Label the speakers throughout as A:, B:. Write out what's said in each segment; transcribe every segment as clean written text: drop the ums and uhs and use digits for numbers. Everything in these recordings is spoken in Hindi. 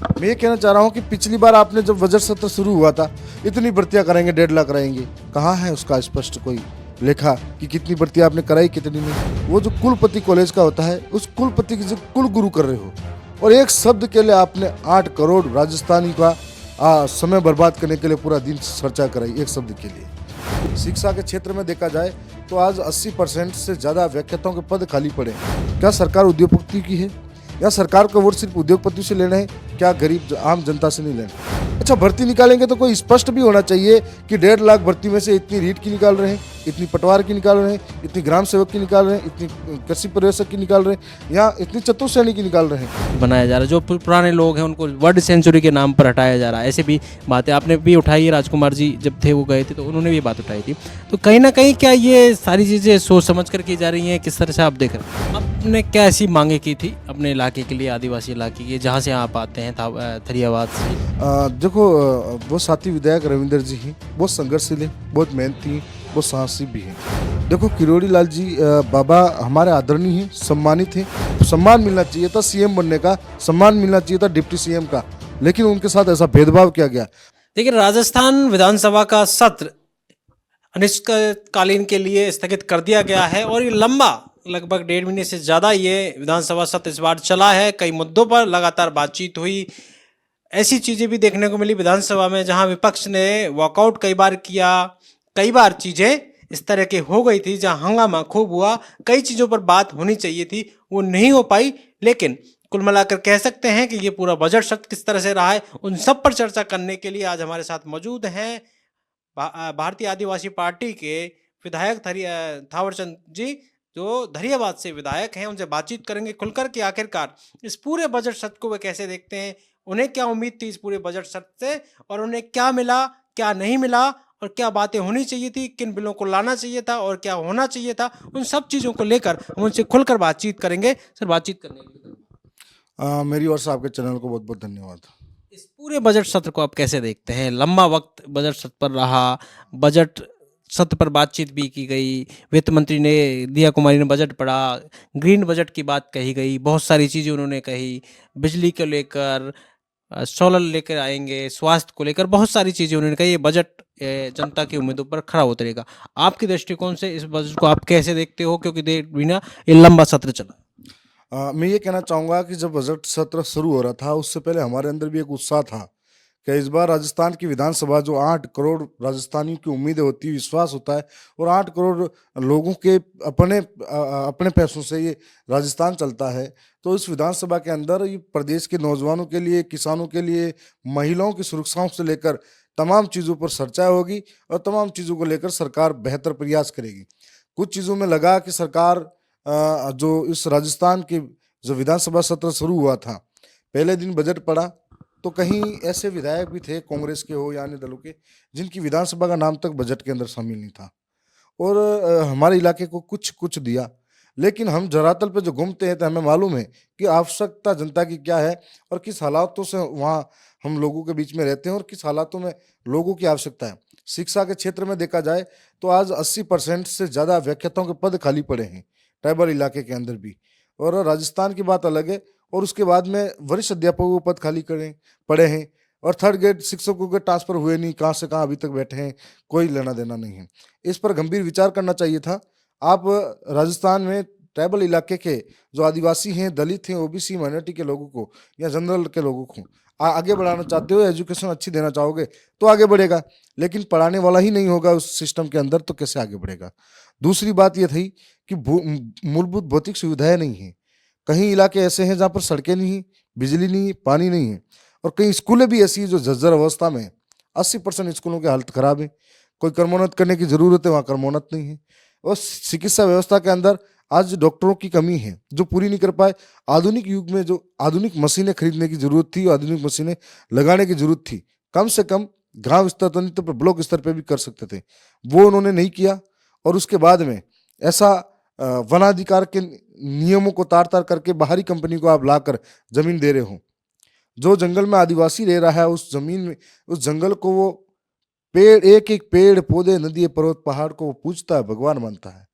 A: मैं ये कहना चाह रहा हूँ कि पिछली बार आपने जब बजट सत्र शुरू हुआ था, इतनी भर्तियां कराएंगे, 1.5 लाख कराएंगे, कहाँ है उसका स्पष्ट कोई लेखा कि कितनी भर्तियां आपने कराई, कितनी नहीं। वो जो कुलपति कॉलेज का होता है, उस कुलपति की जो कुल गुरु कर रहे हो, और एक शब्द के लिए आपने 8 करोड़ राजस्थानी का समय बर्बाद करने के लिए पूरा दिन चर्चा कराई एक शब्द के लिए। शिक्षा के क्षेत्र में देखा जाए तो आज 80% से ज़्यादा व्याख्याताओं के पद खाली पड़े हैं। क्या सरकार उद्योगपति की है, या सरकार को वोट सिर्फ उद्योगपति से लेना है, क्या गरीब आम जनता से नहीं लेना? अच्छा, भर्ती निकालेंगे तो कोई स्पष्ट भी होना चाहिए कि 1.5 लाख भर्ती में से इतनी रीट की निकाल रहे हैं, इतनी पटवार की निकाल रहे हैं, इतनी ग्राम सेवक की निकाल रहे हैं, इतनी कृषि पर्यवेक्षक की निकाल रहे हैं, या इतनी चतुर्श्रेणी की निकाल रहे हैं।
B: बनाया जा रहा है। जो पुराने लोग हैं उनको वर्ल्ड सेंचुरी के नाम पर हटाया जा रहा है। ऐसे भी बातें आपने भी उठाई है, राजकुमार जी जब थे वो गए थे तो उन्होंने भी बात उठाई थी। तो कहीं ना कहीं क्या ये सारी चीज़ें सोच समझ कर की जा रही हैं, किस तरह से आप देख रहे हैं? आपने क्या ऐसी मांगे की थी अपने इलाके के लिए, आदिवासी इलाके के जहाँ से आप आते हैं थरियाबाद से?
A: देखो, वो साथी विधायक रविंदर जी हैं, बहुत संघर्षशील हैं, बहुत मेहनती हैं, बहुत साहसी भी हैं। देखो, किरोड़ी लाल जी बाबा हमारे आदरणीय हैं, सम्मानित हैं। सम्मान मिलना चाहिए था सीएम बनने का, सम्मान मिलना चाहिए था डिप्टी सीएम का, लेकिन उनके साथ ऐसा भेदभाव किया गया।
B: देखिए, राजस्थान विधानसभा का सत्र अनिश्चितकालीन के लिए स्थगित कर दिया गया है और ये लंबा लगभग 1.5 महीने से ज़्यादा ये विधानसभा सत्र इस बार चला है। कई मुद्दों पर लगातार बातचीत हुई। ऐसी चीज़ें भी देखने को मिली विधानसभा में जहां विपक्ष ने वॉकआउट कई बार किया, कई बार चीज़ें इस तरह की हो गई थी जहां हंगामा खूब हुआ। कई चीज़ों पर बात होनी चाहिए थी, वो नहीं हो पाई। लेकिन कुल मिलाकर कह सकते हैं कि ये पूरा बजट सत्र किस तरह से रहा है, उन सब पर चर्चा करने के लिए आज हमारे साथ मौजूद हैं भारतीय आदिवासी पार्टी के विधायक थावरचंद जी, जो धरियावाद से विधायक हैं। उनसे बातचीत करेंगे खुलकर कि आखिरकार इस पूरे बजट सत्र को वे कैसे देखते हैं, उन्हें क्या उम्मीद थी इस पूरे बजट सत्र से, और उन्हें क्या मिला, क्या नहीं मिला, और क्या बातें होनी चाहिए थी, किन बिलों को लाना चाहिए था और क्या होना चाहिए था। उन सब चीज़ों को लेकर हम उनसे खुलकर बातचीत करेंगे। सर, बातचीत करने के लिए
A: मेरी ओर से आपके चैनल को बहुत बहुत धन्यवाद।
B: इस पूरे बजट सत्र को आप कैसे देखते हैं? लंबा वक्त बजट सत्र पर रहा, बजट सत्र पर बातचीत भी की गई, वित्त मंत्री ने दिया कुमारी ने बजट पढ़ा, ग्रीन बजट की बात कही गई, बहुत सारी चीज़ें उन्होंने कही, बिजली को लेकर, सोलर लेकर आएंगे, स्वास्थ्य को लेकर बहुत सारी चीज़ें उन्होंने कही। ये बजट जनता की उम्मीदों पर खरा उतरेगा। आपके दृष्टिकोण से इस बजट को आप कैसे देखते हो, क्योंकि देर बिना ये लंबा सत्र चला?
A: मैं ये कहना चाहूँगा कि जब बजट सत्र शुरू हो रहा था, उससे पहले हमारे अंदर भी एक उत्साह था कि इस बार राजस्थान की विधानसभा, जो 8 करोड़ राजस्थानियों की उम्मीदें होती है, विश्वास होता है, और 8 करोड़ लोगों के अपने पैसों से ये राजस्थान चलता है, तो इस विधानसभा के अंदर ये प्रदेश के नौजवानों के लिए, किसानों के लिए, महिलाओं की सुरक्षाओं से लेकर तमाम चीज़ों पर चर्चा होगी, और तमाम चीज़ों को लेकर सरकार बेहतर प्रयास करेगी। कुछ चीज़ों में लगा कि सरकार जो इस राजस्थान के जो विधानसभा सत्र शुरू हुआ था, पहले दिन बजट पढ़ा तो कहीं ऐसे विधायक भी थे, कांग्रेस के हो या अन्य दलों के, जिनकी विधानसभा का नाम तक बजट के अंदर शामिल नहीं था, और हमारे इलाके को कुछ कुछ दिया। लेकिन हम धरातल पे जो घूमते हैं तो हमें मालूम है कि आवश्यकता जनता की क्या है, और किस हालातों से वहाँ हम लोगों के बीच में रहते हैं, और किस हालातों में लोगों की आवश्यकता है। शिक्षा के क्षेत्र में देखा जाए तो आज 80% से ज़्यादा व्याख्याताओं के पद खाली पड़े हैं, ट्राइबल इलाके के अंदर भी, और राजस्थान की बात अलग है। और उसके बाद में वरिष्ठ अध्यापकों के पद खाली पड़े हैं, और थर्ड ग्रेड शिक्षकों के ट्रांसफर हुए नहीं, कहाँ से कहाँ अभी तक बैठे हैं, कोई लेना देना नहीं है। इस पर गंभीर विचार करना चाहिए था। आप राजस्थान में ट्राइबल इलाके के जो आदिवासी हैं, दलित हैं, ओबीसी माइनॉरिटी के लोगों को या जनरल के लोगों को आगे बढ़ाना चाहते हो, एजुकेशन अच्छी देना चाहोगे तो आगे बढ़ेगा, लेकिन पढ़ाने वाला ही नहीं होगा उस सिस्टम के अंदर तो कैसे आगे बढ़ेगा। दूसरी बात यह थी कि मूलभूत भौतिक सुविधाएं नहीं हैं। कहीं इलाके ऐसे हैं जहाँ पर सड़कें नहीं हैं, बिजली नहीं है, पानी नहीं है, और कई स्कूलें भी ऐसी हैं जो जर्जर अवस्था में है। 80% स्कूलों की हालत खराब है। कोई कर्मोन्नत करने की जरूरत है, वहाँ कर्मोन्नत नहीं है। और चिकित्सा व्यवस्था के अंदर आज डॉक्टरों की कमी है जो पूरी नहीं कर पाए। आधुनिक युग में जो आधुनिक मशीनें खरीदने की जरूरत थी, आधुनिक मशीनें लगाने की जरूरत थी, कम से कम गांव स्तर तो नहीं तो ब्लॉक स्तर पे भी कर सकते थे, वो उन्होंने नहीं किया। और उसके बाद में ऐसा वनाधिकार के नियमों को तार तार करके बाहरी कंपनी को आप लाकर जमीन दे रहे हो। जो जंगल में आदिवासी रह रहा है, उस जमीन में, उस जंगल को वो पेड़, एक एक पेड़ पौधे, नदी पर्वत पहाड़ को वो पूजता है, भगवान मानता है।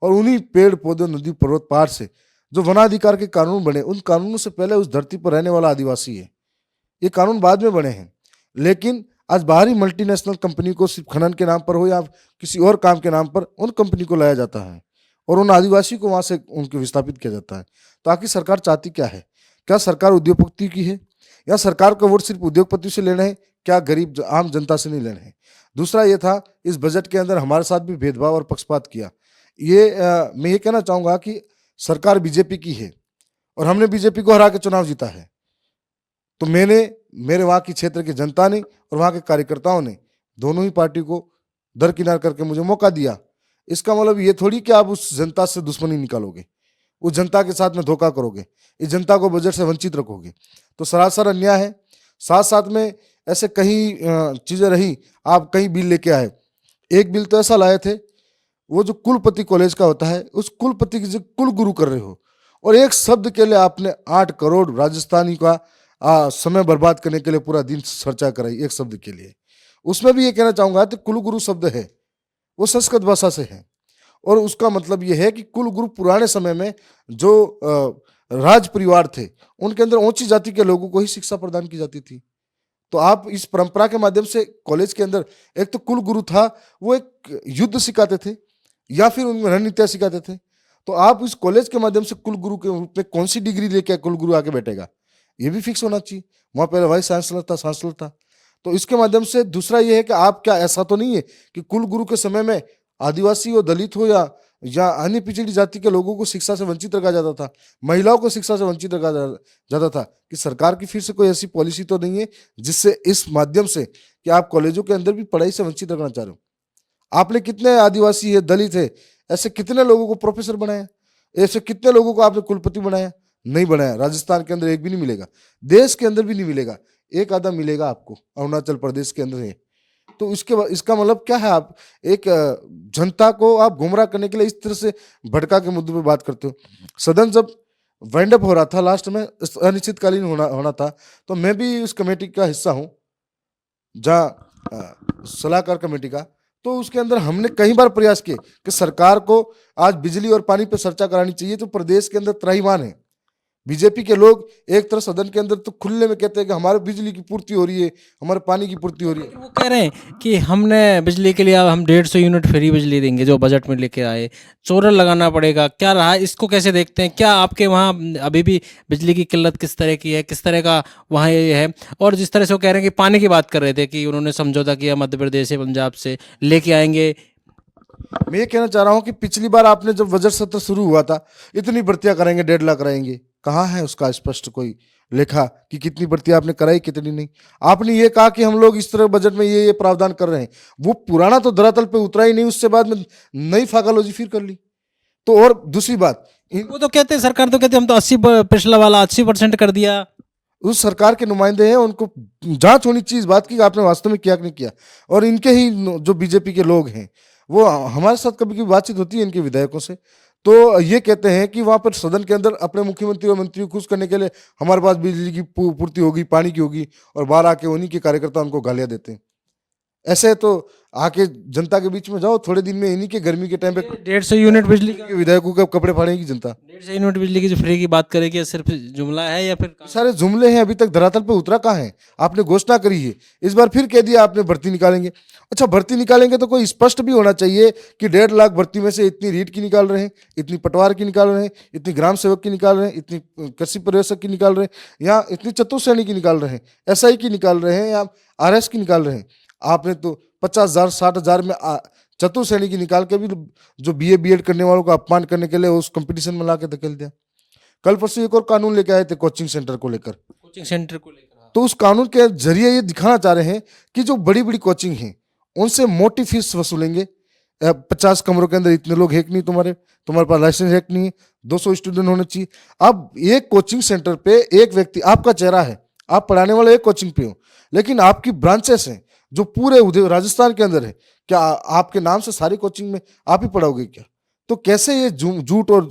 A: और उन्हीं पेड़ पौधे, नदी पर्वत पहाड़ से जो वनाधिकार के कानून बने, उन कानूनों से पहले उस धरती पर रहने वाला आदिवासी है। ये कानून बाद में बने हैं, लेकिन आज बाहरी मल्टीनेशनल कंपनी को सिर्फ खनन के नाम पर हो या किसी और काम के नाम पर उन कंपनी को लाया जाता है और उन आदिवासी को वहां से उनके विस्थापित किया जाता है। तो आखिर सरकार चाहती क्या है? क्या सरकार उद्योगपति की है या सरकार का वोट सिर्फ उद्योगपति से लेना है? क्या गरीब आम जनता से नहीं लेना है? दूसरा ये था, इस बजट के अंदर हमारे साथ भी भेदभाव और पक्षपात किया। मैं ये कहना चाहूंगा कि सरकार बीजेपी की है और हमने बीजेपी को हरा के चुनाव जीता है, तो मेरे वहाँ की क्षेत्र की जनता ने और वहाँ के कार्यकर्ताओं ने दोनों ही पार्टी को दरकिनार करके मुझे मौका दिया। इसका मतलब ये थोड़ी कि आप उस जनता से दुश्मनी निकालोगे, उस जनता के साथ में धोखा करोगे, इस जनता को बजट से वंचित रखोगे, तो सरासर अन्याय है। साथ साथ में ऐसे कई चीजें रही, आप कई बिल लेके आए। एक बिल तो ऐसा लाए थे, वो जो कुलपति कॉलेज का होता है, उस कुलपति की जगह कुल गुरु कर रहे हो, और एक शब्द के लिए आपने 8 करोड़ राजस्थानी का समय बर्बाद करने के लिए पूरा दिन चर्चा कराई एक शब्द के लिए। उसमें भी ये कहना चाहूंगा कि कुल गुरु शब्द है, वो संस्कृत भाषा से है, और उसका मतलब ये है कि कुल गुरु पुराने समय में जो राज परिवार थे उनके अंदर ऊंची जाति के लोगों को ही शिक्षा प्रदान की जाती थी। तो आप इस परंपरा के माध्यम से कॉलेज के अंदर एक तो कुल गुरु था, वो एक युद्ध सिखाते थे या फिर उनमें रणनीतियां सिखाते थे। तो आप इस कॉलेज के माध्यम से कुल गुरु के रूप में कौन सी डिग्री लेके कुल गुरु आके बैठेगा, ये भी फिक्स होना चाहिए। वहां पहले वाइस चांसलर था, चांसलर था। तो इसके माध्यम से दूसरा ये है कि आप क्या ऐसा तो नहीं है कि कुल गुरु के समय में आदिवासी हो, दलित हो या अन्य पिछड़ी जाति के लोगों को शिक्षा से वंचित रखा जाता था, महिलाओं को शिक्षा से वंचित रखा जाता था। कि सरकार की फिर से कोई ऐसी पॉलिसी तो नहीं है जिससे इस माध्यम से कि आप कॉलेजों के अंदर भी पढ़ाई से वंचित रखना चाह रहे हो? आपने कितने आदिवासी है, दलित है, ऐसे कितने लोगों को प्रोफेसर बनाया? ऐसे कितने लोगों को आपने कुलपति बनाया? नहीं बनाया। राजस्थान के अंदर एक भी नहीं मिलेगा, देश के अंदर भी नहीं मिलेगा, एक आधा मिलेगा आपको, अरुणाचल प्रदेश के अंदर है। तो इसका मतलब क्या है? आप एक जनता को आप गुमराह करने के लिए इस तरह से भटका के मुद्दों पे बात करते हो। सदन जब वाइंड अप हो रहा था, लास्ट में अनिश्चितकालीन होना था, तो मैं भी उस कमेटी का हिस्सा हूँ, जहाँ सलाहकार कमेटी का। तो उसके अंदर हमने कई बार प्रयास किए कि सरकार को आज बिजली और पानी पे चर्चा करानी चाहिए। तो प्रदेश के अंदर त्राहीमाम है, बीजेपी के लोग एक तरफ सदन के अंदर तो खुले में कहते हैं कि हमारे बिजली की पूर्ति हो रही है, हमारे पानी की पूर्ति हो रही है।
B: वो कह रहे हैं कि हमने बिजली के लिए अब हम 150 यूनिट फ्री बिजली देंगे, जो बजट में लेके आए, सोलर लगाना पड़ेगा। क्या रहा, इसको कैसे देखते हैं? क्या आपके वहाँ अभी भी बिजली की किल्लत किस तरह की है, किस तरह का वहाँ ये है? और जिस तरह से वो कह रहे हैं कि पानी की बात कर रहे थे कि उन्होंने समझौता किया मध्य प्रदेश से, पंजाब से लेके आएंगे।
A: मैं ये कहना चाह रहा हूँ कि पिछली बार आपने जब बजट सत्र शुरू हुआ था, इतनी भर्तियां कराएंगे, 1.5 लाख कराएंगे, कहाँ है उसका स्पष्ट कोई लेखा कि कितनी भर्तियां आपने कराई, कितनी नहीं? आपने ये कहा कि हम लोग इस तरह बजट में ये प्रावधान कर रहे हैं, वो पुराना तो धरातल पे उतरा ही नहीं, उससे बाद में नई फाकालोजी फिर कर ली। तो और दूसरी बात,
B: वो तो कहते हैं, सरकार तो कहते हैं हम तो 80, पिछला वाला 80% कर दिया।
A: उस सरकार के नुमाइंदे हैं, उनको जांच होनी चाहिए इस बात की आपने वास्तव में किया कि नहीं किया। और इनके ही जो बीजेपी के लोग हैं, वो हमारे साथ कभी कभी बातचीत होती है इनके विधायकों से, तो ये कहते हैं कि वहां पर सदन के अंदर अपने मुख्यमंत्री और मंत्री को खुश करने के लिए हमारे पास बिजली की पूर्ति होगी, पानी की होगी, और बाहर आके उन्हीं के कार्यकर्ता उनको गालियां देते हैं। ऐसे तो आके जनता के बीच में जाओ, थोड़े दिन में इन्हीं के गर्मी के टाइम पे
B: 150 यूनिट बिजली का,
A: विधायकों के कपड़े फाड़ेगी जनता।
B: 150 यूनिट बिजली की जो फ्री की बात करेगी, ये सिर्फ जुमला है या फिर
A: सारे जुमले हैं, अभी तक धरातल पे उतरा कहाँ है? आपने घोषणा करी है, इस बार फिर कह दिया आपने भर्ती निकालेंगे। अच्छा, भर्ती निकालेंगे तो कोई स्पष्ट भी होना चाहिए कि 1.5 लाख भर्ती में से इतनी रीट की निकाल रहे हैं, इतनी पटवार की निकाल रहे हैं, इतनी ग्राम सेवक की निकाल रहे हैं, इतनी कृषि पर्यवेक्षक की निकाल रहे हैं, या इतनी चतुश्रेणी की निकाल रहे हैं, SI की निकाल रहे हैं, या RS की निकाल रहे हैं। आपने तो 50,000 60,000 में चतुश्रेणी की निकाल के भी जो BA BEd करने वालों का अपमान करने के लिए उस कंपटीशन में ला के धकेल दिया। कल परसों एक और कानून लेके आए थे कोचिंग सेंटर को लेकर।
B: कोचिंग सेंटर को लेकर,
A: तो उस कानून के जरिए ये दिखाना चाह रहे हैं कि जो बड़ी बड़ी कोचिंग हैं उनसे मोटी फीस वसूलेंगे। 50 कमरों के अंदर इतने लोग है कि नहीं, तुम्हारे पास लाइसेंस है कि नहीं, 200 स्टूडेंट होने चाहिए। अब एक कोचिंग सेंटर पे एक व्यक्ति, आपका चेहरा है, आप पढ़ाने वाले एक कोचिंग पे हो, लेकिन आपकी ब्रांचेस हैं जो पूरे राजस्थान के अंदर है। क्या आपके नाम से सारी कोचिंग में आप ही पढ़ाओगे क्या? तो कैसे ये झूठ और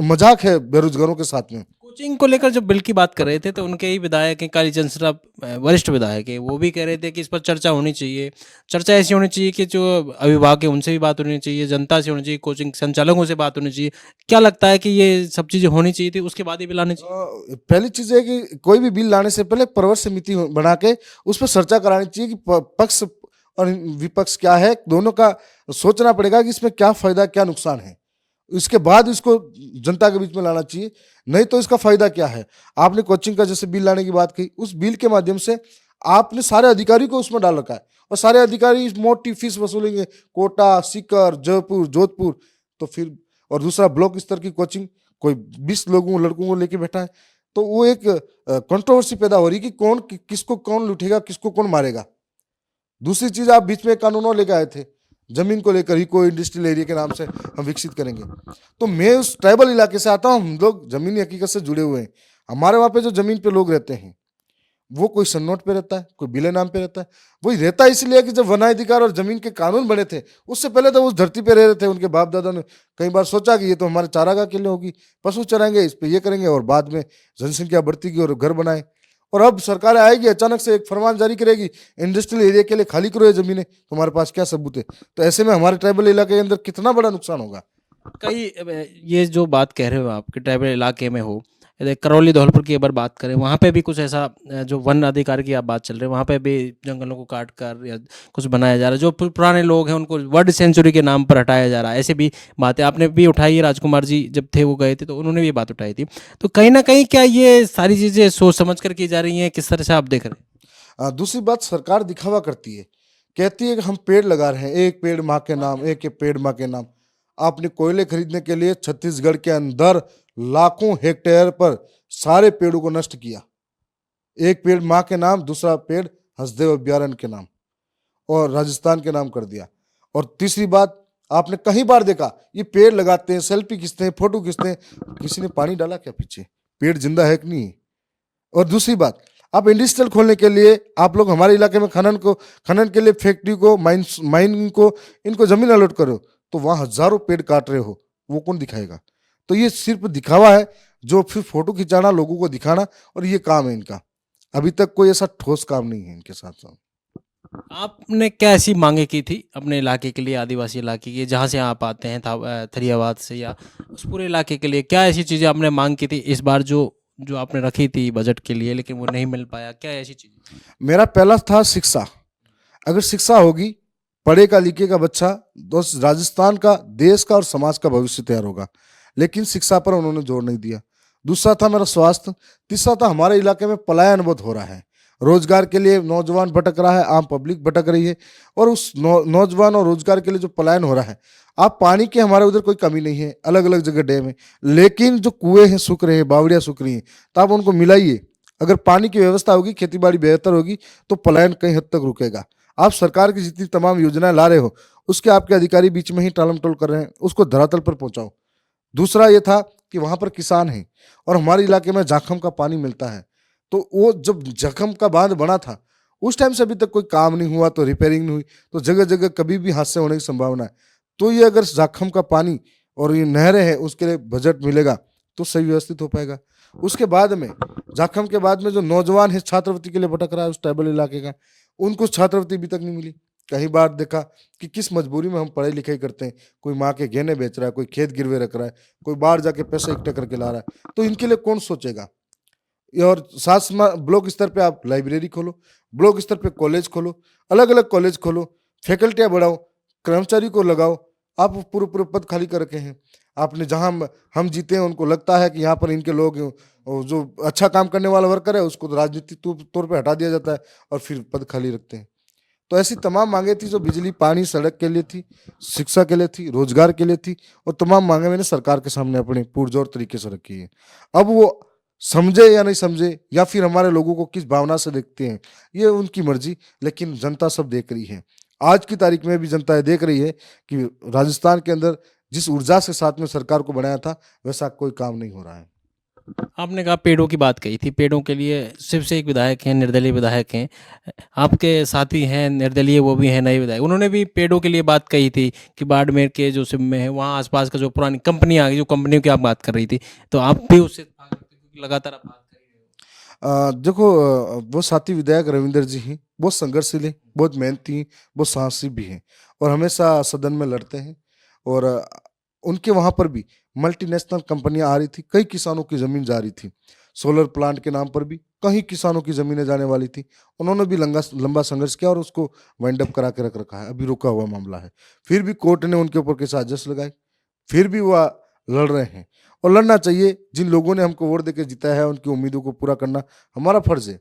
A: मजाक है बेरोजगारों के साथ में?
B: कोचिंग को लेकर जब बिल की बात कर रहे थे तो उनके ही विधायक हैं कालीचंद श्राफ, वरिष्ठ विधायक है, वो भी कह रहे थे कि इस पर चर्चा होनी चाहिए। चर्चा ऐसी होनी चाहिए कि जो अभिभावक है उनसे भी बात होनी चाहिए, जनता से होनी चाहिए, कोचिंग संचालकों से बात होनी चाहिए। क्या लगता है कि ये सब चीज़ें होनी चाहिए थी, उसके बाद ही बिल आने चाहिए?
A: पहली चीज है कि कोई भी बिल लाने से पहले प्रवर समिति बना के उस पर चर्चा करानी चाहिए कि पक्ष और विपक्ष क्या है, दोनों का सोचना पड़ेगा कि इसमें क्या फायदा क्या नुकसान है। इसके बाद इसको जनता के बीच में लाना चाहिए, नहीं तो इसका फायदा क्या है। आपने कोचिंग का जैसे बिल लाने की बात कही, उस बिल के माध्यम से आपने सारे अधिकारी को उसमें डाल रखा है और सारे अधिकारी मोटी फीस वसूलेंगे, कोटा, सीकर, जयपुर, जोधपुर। तो फिर और दूसरा ब्लॉक स्तर की कोचिंग कोई 20 लोगों लड़कों को लेके बैठा है, तो वो एक कंट्रोवर्सी पैदा हो रही कि किसको कौन लूटेगा, किसको कौन मारेगा। दूसरी चीज, आप बीच में एक कानून और लेके आए थे जमीन को लेकर, इको इंडस्ट्रियल एरिया के नाम से हम विकसित करेंगे। तो मैं उस ट्राइबल इलाके से आता हूँ, हम लोग जमीनी हकीकत से जुड़े हुए हैं। हमारे वहाँ पे जो जमीन पे लोग रहते हैं वो कोई सन्नोट पे रहता है, कोई बिले नाम पे रहता है। वही रहता है इसलिए कि जब वनाधिकार और जमीन के कानून बने थे उससे पहले तो उस धरती पे रह रहे थे। उनके बाप दादा ने कई बार सोचा कि ये तो हमारे चारागाह के लिए होगी, पशु चराएंगे, इस पे ये करेंगे, और बाद में जनसंख्या बढ़ती गई और घर बनाए। और अब सरकार आएगी, अचानक से एक फरमान जारी करेगी इंडस्ट्रियल एरिया के लिए खाली करो ये जमीनें, तुम्हारे पास क्या सबूत है। तो ऐसे में हमारे ट्राइबल इलाके के अंदर कितना बड़ा नुकसान होगा।
B: कई ये जो बात कह रहे हो आप कि ट्राइबल इलाके में हो, यदि करौली धौलपुर की अगर बात करें, वहाँ पे भी कुछ ऐसा जो वन अधिकार की आप बात चल रही है, वहाँ पे भी जंगलों को काट कर या कुछ बनाया जा रहा है, जो पुराने लोग हैं उनको वर्ल्ड सेंचुरी के नाम पर हटाया जा रहा है। ऐसे भी बातें आपने भी उठाई है, राजकुमार जी जब थे वो गए थे तो उन्होंने भी ये बात उठाई थी। तो कहीं ना कहीं क्या ये सारी चीज़ें सोच समझ कर की जा रही हैं, किस तरह से आप देख रहे हैं?
A: दूसरी बात, सरकार दिखावा करती है, कहती है कि हम पेड़ लगा रहे हैं, एक पेड़ माँ के नाम, एक पेड़ माँ के नाम। आपने कोयले खरीदने के लिए छत्तीसगढ़ के अंदर लाखों हेक्टेयर पर सारे पेड़ों को नष्ट किया। एक पेड़ माँ के नाम, दूसरा पेड़ हसदेव अभ्यारण्य के नाम और राजस्थान के नाम कर दिया। और तीसरी बात, आपने कहीं बार देखा ये पेड़ लगाते हैं, सेल्फी खींचते हैं, फोटो खींचते हैं, किसी ने पानी डाला क्या पीछे? पेड़ जिंदा है कि नहीं? और दूसरी बात, आप इंडस्ट्रियल खोलने के लिए आप लोग हमारे इलाके में खनन के लिए फैक्ट्री को, माइनिंग को, इनको जमीन अलॉट करो, तो वहां हजारों पेड़ काट रहे हो, वो कौन दिखाएगा? तो ये सिर्फ दिखावा है, जो फिर फोटो खिंचाना, लोगों को दिखाना, और ये काम है इनका। अभी तक कोई ऐसा ठोस काम नहीं है इनके साथ साथ।
B: आपने क्या ऐसी मांगे की थी अपने इलाके के लिए, आदिवासी इलाके के जहाँ से आप आते हैं, थरियाबाद से, या उस पूरे इलाके के लिए क्या ऐसी चीज़ें आपने मांग की थी इस बार जो जो आपने रखी थी बजट के लिए, लेकिन वो नहीं मिल पाया? क्या ऐसी चीज़?
A: मेरा पहला था शिक्षा। अगर शिक्षा होगी, पढ़ेगा लिखेगा बच्चा, तो राजस्थान का, देश का और समाज का भविष्य तैयार होगा। लेकिन शिक्षा पर उन्होंने जोर नहीं दिया। दूसरा था मेरा स्वास्थ्य। तीसरा था हमारे इलाके में पलायन बहुत हो रहा है, रोजगार के लिए नौजवान भटक रहा है, आम पब्लिक भटक रही है। और उस नौजवान और रोजगार के लिए जो पलायन हो रहा है, आप पानी की हमारे उधर कोई कमी नहीं है, अलग अलग जगह डैम है, लेकिन जो कुएं हैं सूख रहे हैं, बावड़ियाँ सूख रही हैं, तो आप उनको मिलाइए। अगर पानी की व्यवस्था होगी, खेती बाड़ी बेहतर होगी, तो पलायन कई हद तक रुकेगा। आप सरकार की जितनी तमाम योजनाएं ला रहे हो, उसके आपके अधिकारी बीच में ही टालम टोल कर रहे हैं, उसको धरातल पर पहुंचाओ। दूसरा ये था कि वहां पर किसान हैं और हमारे इलाके में जाखम का पानी मिलता है, तो वो जब जखम का बांध बना था उस टाइम से अभी तक कोई काम नहीं हुआ, तो रिपेयरिंग नहीं हुई, तो जगह जगह कभी भी हादसे होने की संभावना है। तो ये अगर जाखम का पानी और ये नहरें हैं उसके लिए बजट मिलेगा तो सही व्यवस्थित हो पाएगा। उसके बाद में, जाखम के बाद में जो नौजवान है छात्रवृत्ति के लिए भटक रहा है उस ट्राइबल इलाके का, उनको छात्रवृत्ति अभी तक नहीं मिली। कई बार देखा कि किस मजबूरी में हम पढ़ाई लिखाई करते हैं, कोई माँ के गहने बेच रहा है, कोई खेत गिरवे रख रहा है, कोई बाहर जाके पैसे इकट्ठा करके ला रहा है, तो इनके लिए कौन सोचेगा? और साथ ब्लॉक स्तर पे आप लाइब्रेरी खोलो, ब्लॉक स्तर पे कॉलेज खोलो, अलग अलग कॉलेज खोलो, फैकल्टियाँ बढ़ाओ, कर्मचारी को लगाओ। आप पूरे पूरे पद खाली कर रखे हैं। आपने जहाँ हम जीते हैं, उनको लगता है कि यहाँ पर इनके लोग हैं, और जो अच्छा काम करने वाला वर्कर है उसको तो राजनीतिक तौर पे हटा दिया जाता है और फिर पद खाली रखते हैं। तो ऐसी तमाम मांगे थी जो बिजली, पानी, सड़क के लिए थी, शिक्षा के लिए थी, रोजगार के लिए थी, और तमाम मांगे मैंने सरकार के सामने अपने पुरजोर तरीके से रखी है। अब वो समझे या नहीं समझे, या फिर हमारे लोगों को किस भावना से देखते हैं, ये उनकी मर्जी, लेकिन जनता सब देख रही है। आज की तारीख में भी जनता ये देख रही है कि राजस्थान के अंदर जिस ऊर्जा से साथ में सरकार को बनाया था वैसा कोई काम नहीं हो रहा है।
B: आपने कहा पेड़ों की बात कही थी, पेड़ों के लिए सिर्फ से एक विधायक हैं, निर्दलीय विधायक हैं, आपके साथी हैं निर्दलीय, वो भी हैं नए विधायक, उन्होंने भी पेड़ों के लिए बात कही थी कि बाड़मेर के जो सिम में है वहाँ आसपास का जो पुरानी कंपनी आ गई, जो कंपनियों की आप बात कर रही थी, तो आप भी उससे लगातार आप बात कर रहे हो।
A: देखो, वो साथी विधायक रविंद्र जी हैं, बहुत संघर्षशील हैं, बहुत मेहनती हैं, बहुत साहसी भी हैं और हमेशा सदन में लड़ते हैं। और उनके वहाँ पर भी मल्टीनेशनल कंपनियां आ रही थी, कई किसानों की जमीन जा रही थी, सोलर प्लांट के नाम पर भी कहीं किसानों की जमीनें जाने वाली थी। उन्होंने भी लंबा लंबा संघर्ष किया और उसको वाइंड अप करा के रख रखा है, अभी रुका हुआ मामला है। फिर भी कोर्ट ने उनके ऊपर केस साजिश लगाई, फिर भी वह लड़ रहे हैं और लड़ना चाहिए। जिन लोगों ने हमको वोट देकर जिताया है उनकी उम्मीदों को पूरा करना हमारा फर्ज है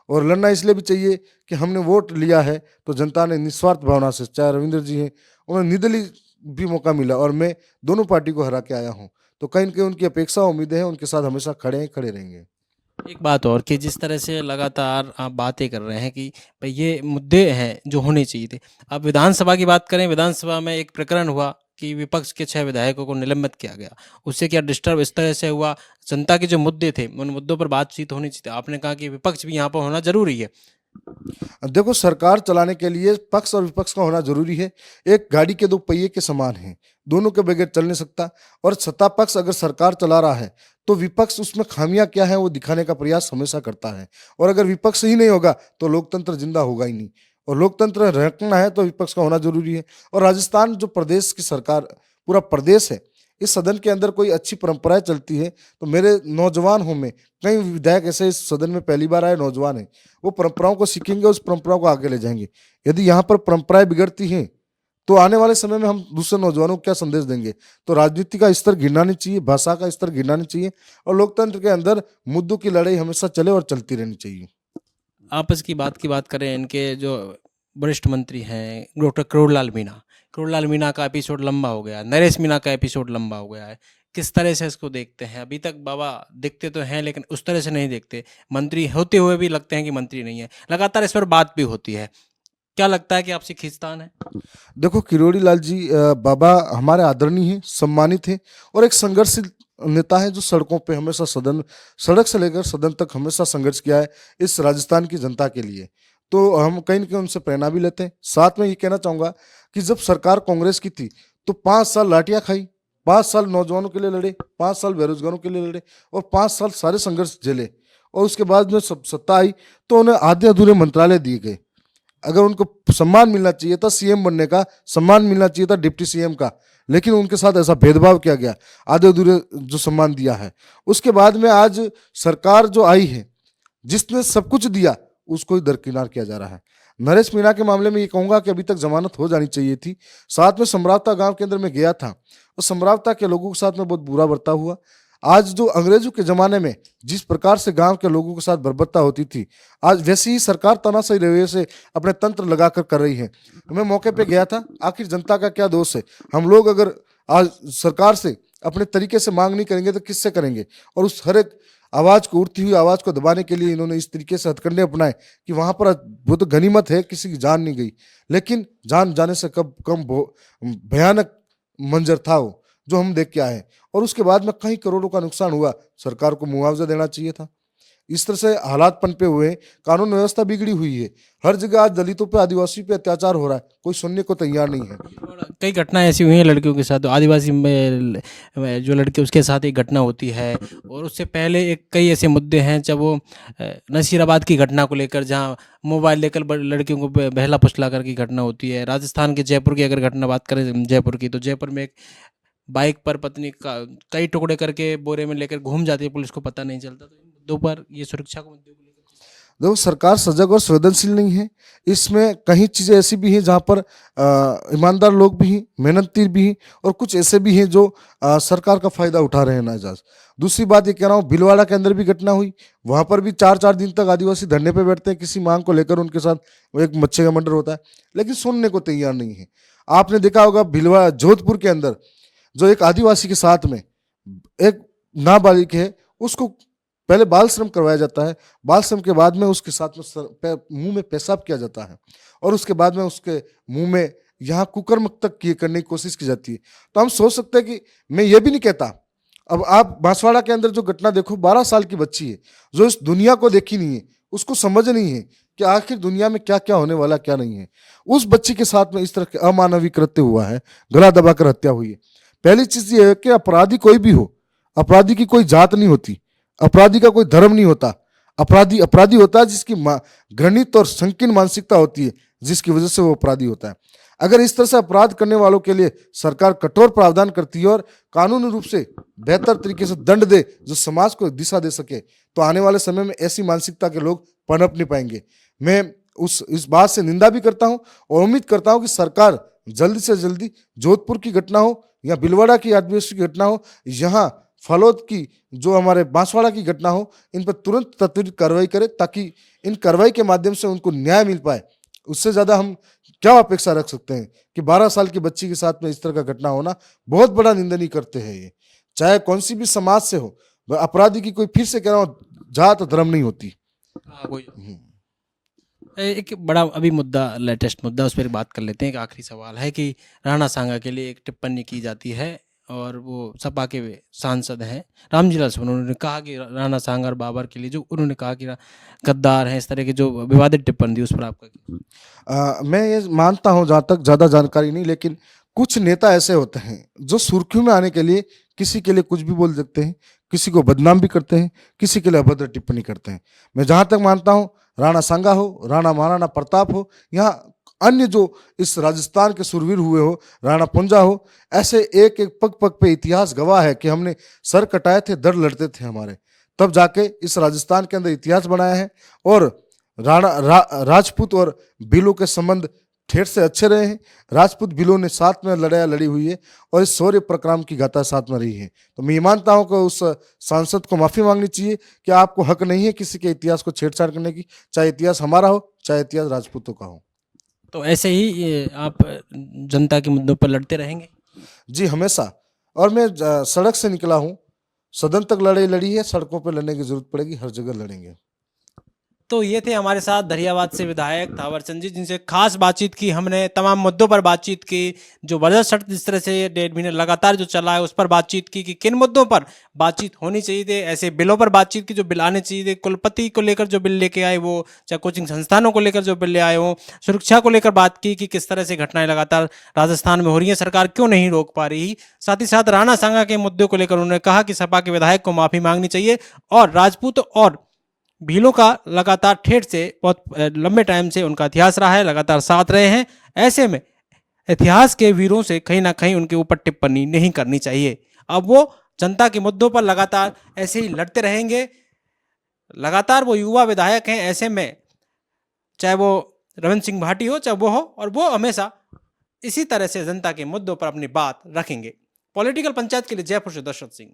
A: और लड़ना इसलिए भी चाहिए कि हमने वोट लिया है तो जनता ने निस्वार्थ भावना से, चाहे रविंद्र जी हैं, उन्हें निर्दलीय भी मौका मिला और मैं दोनों पार्टी को हरा के आया हूं, तो कहीं न कहीं उनकी अपेक्षा उम्मीदें हैं, उनके साथ हमेशा खड़े हैं, खड़े रहेंगे।
B: एक बात और कि जिस तरह से लगातार आप बातें कर रहे हैं कि भाई ये मुद्दे हैं जो होने चाहिए थे। अब विधानसभा की बात करें, विधानसभा में एक प्रकरण हुआ कि विपक्ष के 6 विधायकों को निलंबित किया गया। उससे क्या डिस्टर्ब इस तरह से हुआ, जनता के जो मुद्दे थे उन मुद्दों पर बातचीत होनी चाहिए। आपने कहा कि विपक्ष भी यहाँ पर होना ज़रूरी है।
A: देखो, सरकार चलाने के लिए पक्ष और विपक्ष का होना जरूरी है। एक गाड़ी के दो पहिए के समान है, दोनों के बगैर चल नहीं सकता। और सत्ता पक्ष अगर सरकार चला रहा है तो विपक्ष उसमें खामियां क्या है वो दिखाने का प्रयास हमेशा करता है। और अगर विपक्ष ही नहीं होगा तो लोकतंत्र जिंदा होगा ही नहीं, और लोकतंत्र रखना है तो विपक्ष का होना जरूरी है। और राजस्थान जो प्रदेश की सरकार, पूरा प्रदेश है, इस सदन के अंदर कोई अच्छी परंपराएं चलती है तो मेरे नौजवान हों में कई विधायक ऐसे इस सदन में पहली बार आए नौजवान हैं, वो परंपराओं को सीखेंगे, उस परंपराओं को आगे ले जाएंगे। यदि यहाँ पर परंपराएं बिगड़ती हैं तो आने वाले समय में हम दूसरे नौजवानों को क्या संदेश देंगे। तो राजनीति का स्तर गिरना नहीं चाहिए, भाषा का स्तर गिरना नहीं चाहिए और लोकतंत्र के अंदर मुद्दों की लड़ाई हमेशा चले और चलती रहनी चाहिए।
B: आपस की बात करें, इनके जो वरिष्ठ मंत्री हैं डॉक्टर करोड़लाल मीणा का एपिसोड लंबा हो गया, नरेश मीणा का एपिसोड लंबा हो गया है। किस तरह से इसको देखते हैं? अभी तक बाबा दिखते तो हैं लेकिन उस तरह से नहीं दिखते, मंत्री होते हुए भी लगते हैं कि मंत्री नहीं है। लगातार इस पर बात भी होती है, क्या लगता है कि आपसे खींचतान है?
A: देखो, किरोड़ी लाल जी बाबा हमारे आदरणीय हैं, सम्मानित हैं और एक संघर्षशील नेता है जो सड़कों पे हमेशा सड़क से लेकर सदन तक हमेशा संघर्ष किया है इस राजस्थान की जनता के लिए। तो हम कहीं न कहीं उनसे प्रेरणा भी लेते हैं। साथ में ये कहना चाहूँगा कि जब सरकार कांग्रेस की थी तो 5 साल लाठियाँ खाई, 5 साल नौजवानों के लिए लड़े, 5 साल बेरोजगारों के लिए लड़े और 5 साल सारे संघर्ष झेले और उसके बाद में सत्ता आई तो उन्हें आधे अधूरे मंत्रालय दिए गए। अगर उनको सम्मान मिलना चाहिए था सीएम बनने का, सम्मान मिलना चाहिए था डिप्टी सीएम का, लेकिन उनके साथ ऐसा भेदभाव किया गया, आधे अधूरे जो सम्मान दिया है। उसके बाद में आज सरकार जो आई है, जिसने सब कुछ दिया उसको ही दरकिनार किया जा रहा है। नरेश मीणा के मामले में ये कहूंगा कि अभी तक जमानत हो जानी चाहिए थी। साथ में समरावता गांव के अंदर मैं गया था और समरावता के लोगों के साथ में बहुत बुरा बर्ताव हुआ। आज जो अंग्रेजों के जमाने में जिस प्रकार से गांव के लोगों के साथ बर्बरता होती थी, आज वैसी ही सरकार तानाशाही रवैये से अपने तंत्र लगाकर कर रही है। मैं मौके पे गया था, आखिर जनता का क्या दोष है? हम लोग अगर आज सरकार से अपने तरीके से मांग नहीं करेंगे तो किससे करेंगे? और उस हर एक आवाज को, उठती हुई आवाज को दबाने के लिए इन्होंने इस तरीके से हथकंडे अपनाए कि वहां पर वो तो गनीमत है किसी की जान नहीं गई, लेकिन जान जाने से कब कम भयानक मंजर था वो जो हम देख के आए हैं। और उसके बाद में कई करोड़ों का नुकसान हुआ, सरकार को मुआवजा देना चाहिए था। इस तरह से हालात पनपे हुए हैं, कानून व्यवस्था बिगड़ी हुई है, हर जगह आज दलितों पे, आदिवासी पे अत्याचार हो रहा है, कोई सुनने को तैयार नहीं है।
B: और कई घटनाएं ऐसी हुई हैं लड़कियों के साथ, तो आदिवासी में जो लड़के उसके साथ एक घटना होती है और उससे पहले एक कई ऐसे मुद्दे हैं जब वो नसीराबाद की घटना को लेकर, जहां मोबाइल लेकर लड़कियों को बहला फुसला कर की घटना होती है। राजस्थान के जयपुर की अगर घटना बात करें जयपुर की, तो जयपुर में एक बाइक पर पत्नी का कई टुकड़े करके बोरे में लेकर घूम जाती है, पुलिस को पता नहीं चलता। तो इन मुद्दों पर, ये सुरक्षा को मुद्दों को लेकर
A: देखो, सरकार सजग और संवेदनशील नहीं है। इसमें कई चीज़ें ऐसी भी हैं जहाँ पर ईमानदार लोग भी हैं, मेहनती भी हैं और कुछ ऐसे भी हैं जो सरकार का फायदा उठा रहे हैं नाजायज। दूसरी बात ये कह रहा हूँ, भीलवाड़ा के अंदर भी घटना हुई, वहाँ पर भी 4-4 दिन तक आदिवासी धरने पे बैठते हैं किसी मांग को लेकर, उनके साथ वो एक मच्छे का मर्डर होता है, लेकिन सुनने को तैयार नहीं है। आपने देखा होगा भीलवाड़ा जोधपुर के अंदर जो एक आदिवासी के साथ में एक नाबालिग है, उसको पहले बाल श्रम करवाया जाता है, बाल श्रम के बाद में उसके साथ में मुंह में पेशाब किया जाता है और उसके बाद में उसके मुंह में यहाँ कुकर्म तक करने की कोशिश की जाती है। तो हम सोच सकते हैं कि, मैं ये भी नहीं कहता, अब आप बांसवाड़ा के अंदर जो घटना देखो, 12 साल की बच्ची है जो इस दुनिया को देखी नहीं है, उसको समझ नहीं है कि आखिर दुनिया में क्या क्या होने वाला क्या नहीं है। उस बच्ची के साथ में इस तरह के अमानवीय कृत्य हुआ है, गला दबाकर हत्या हुई है। पहली चीज ये है कि अपराधी कोई भी हो, अपराधी की कोई जात नहीं होती, अपराधी का कोई धर्म नहीं होता। अपराधी अपराधी होता है जिसकी घृणित और संकीर्ण मानसिकता होती है, जिसकी वजह से वो अपराधी होता है। अगर इस तरह से अपराध करने वालों के लिए सरकार कठोर प्रावधान करती है और कानूनी रूप से बेहतर तरीके से दंड दे जो समाज को दिशा दे सके, तो आने वाले समय में ऐसी मानसिकता के लोग पनप नहीं पाएंगे। मैं इस बात से निंदा भी करता हूं और उम्मीद करता हूं कि सरकार जल्दी से जल्दी जोधपुर की घटना हो या बिलवाड़ा की आदिवासी की घटना हो, यहाँ फलोद की जो हमारे बांसवाड़ा की घटना हो, इन पर तुरंत त्वरित कार्रवाई करे ताकि इन कार्रवाई के माध्यम से उनको न्याय मिल पाए। उससे ज्यादा हम क्या अपेक्षा रख सकते हैं कि 12 साल की बच्ची के साथ में इस तरह का घटना होना बहुत बड़ा निंदनीय करते हैं। ये चाहे कौन सी भी समाज से हो, अपराधी की कोई, फिर से कह रहा हूँ, जात धर्म नहीं होती।
B: एक बड़ा अभी मुद्दा, लेटेस्ट मुद्दा, उस पर बात कर लेते हैं। एक आखिरी सवाल है कि राणा सांगा के लिए एक टिप्पणी की जाती है और वो सपा के सांसद हैं रामजी लाल सुमन, उन्होंने कहा कि राणा सांगा और बाबर के लिए जो उन्होंने कहा कि गद्दार हैं, इस तरह की जो विवादित टिप्पणी दी, उस पर आपका
A: मैं ये मानता हूँ, जहाँ तक ज़्यादा जानकारी नहीं, लेकिन कुछ नेता ऐसे होते हैं जो सुर्खियों में आने के लिए किसी के लिए कुछ भी बोल देते हैं, किसी को बदनाम भी करते हैं, किसी के लिए अभद्र टिप्पणी करते हैं। मैं जहाँ तक मानता हूँ, राणा सांगा हो, राणा महाराणा प्रताप हो, यहाँ अन्य जो इस राजस्थान के सुरवीर हुए हो, राणा पुंजा हो, ऐसे एक एक पग पग पे इतिहास गवाह है कि हमने सर कटाए थे, दर लड़ते थे हमारे, तब जाके इस राजस्थान के अंदर इतिहास बनाया है। और राजपूत और भीलों के संबंध ठेठ से अच्छे रहे हैं। राजपूत भीलों ने साथ में लड़ी हुई है और इस शौर्य प्रक्रम की गाथा साथ में रही है। तो मैं ये मानता हूं कि उस सांसद को माफी मांगनी चाहिए कि आपको हक नहीं है किसी के इतिहास को छेड़छाड़ करने की, चाहे इतिहास हमारा हो, चाहे इतिहास राजपूतों का हो।
B: तो ऐसे ही आप जनता के मुद्दों पर लड़ते रहेंगे?
A: जी, हमेशा। और मैं सड़क से निकला हूँ, सदन तक लड़ी है, सड़कों पर लड़ने की जरूरत पड़ेगी, हर जगह लड़ेंगे।
B: तो ये थे हमारे साथ दरियाबाद से विधायक थावरचंद जी, जिनसे खास बातचीत की हमने, तमाम मुद्दों पर बातचीत की। जो वजह शर्त जिस तरह से 1.5 महीने लगातार जो चला है, उस पर बातचीत की कि किन मुद्दों पर बातचीत होनी चाहिए थी। ऐसे बिलों पर बातचीत की जो बिल आने चाहिए थे, कुलपति को लेकर जो बिल लेके आए वो, चाहे कोचिंग संस्थानों को लेकर जो बिल ले आए हो, सुरक्षा को लेकर बात की कि किस तरह से घटनाएं लगातार राजस्थान में हो रही हैं, सरकार क्यों नहीं रोक पा रही। साथ ही साथ राणा सांगा के मुद्दे को लेकर उन्होंने कहा कि सपा के विधायक को माफी मांगनी चाहिए और राजपूत और भीलों का लगातार ठेठ से बहुत लंबे टाइम से उनका इतिहास रहा है, लगातार साथ रहे हैं। ऐसे में इतिहास के वीरों से कहीं ना कहीं उनके ऊपर टिप्पणी नहीं करनी चाहिए। अब वो जनता के मुद्दों पर लगातार ऐसे ही लड़ते रहेंगे। लगातार वो युवा विधायक हैं, ऐसे में चाहे वो रविंद्र सिंह भाटी हो, चाहे वो हो, और वो हमेशा इसी तरह से जनता के मुद्दों पर अपनी बात रखेंगे। पॉलिटिकल पंचायत के लिए जयपुर से दशरथ सिंह।